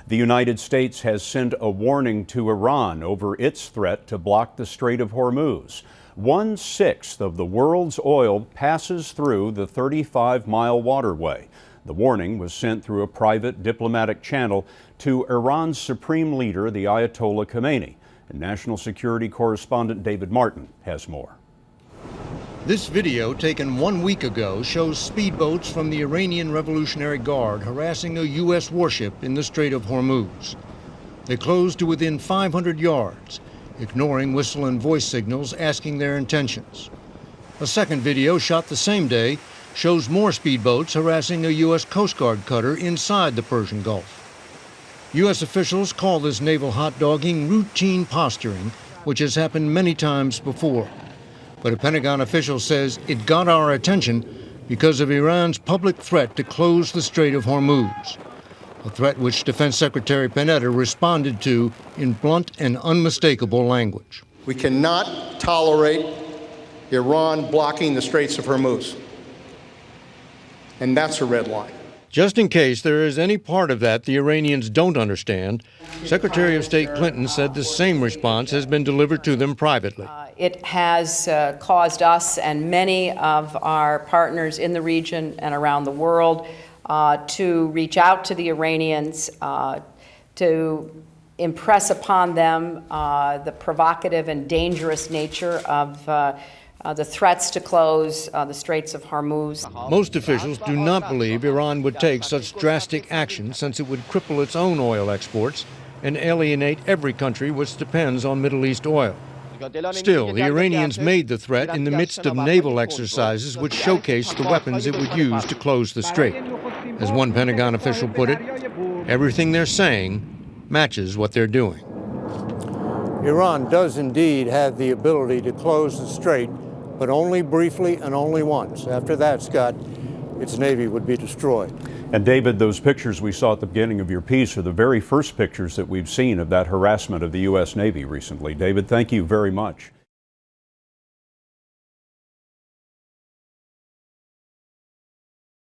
The United States has sent a warning to Iran over its threat to block the Strait of Hormuz. 1/6 of the world's oil passes through the 35-mile waterway. The warning was sent through a private diplomatic channel to Iran's supreme leader, the Ayatollah Khamenei. And National Security Correspondent David Martin has more. This video, taken 1 week ago, shows speedboats from the Iranian Revolutionary Guard harassing a U.S. warship in the Strait of Hormuz. They closed to within 500 yards, ignoring whistle and voice signals asking their intentions. A second video, shot the same day, shows more speedboats harassing a U.S. Coast Guard cutter inside the Persian Gulf. U.S. officials call this naval hot-dogging routine posturing, which has happened many times before. But a Pentagon official says it got our attention because of Iran's public threat to close the Strait of Hormuz, a threat which Defense Secretary Panetta responded to in blunt and unmistakable language. We cannot tolerate Iran blocking the Straits of Hormuz. And that's a red line. Just in case there is any part of that the Iranians don't understand, Secretary of State Clinton said the same response has been delivered to them privately. It has caused us and many of our partners in the region and around the world to reach out to the Iranians, to impress upon them the provocative and dangerous nature of the threats to close the Straits of Hormuz. Most officials do not believe Iran would take such drastic action, since it would cripple its own oil exports and alienate every country which depends on Middle East oil. Still, the Iranians made the threat in the midst of naval exercises which showcased the weapons it would use to close the strait. As one Pentagon official put it, everything they're saying matches what they're doing. Iran does indeed have the ability to close the strait, but only briefly and only once. After that, Scott, its Navy would be destroyed. And David, those pictures we saw at the beginning of your piece are the very first pictures that we've seen of that harassment of the U.S. Navy recently. David, thank you very much.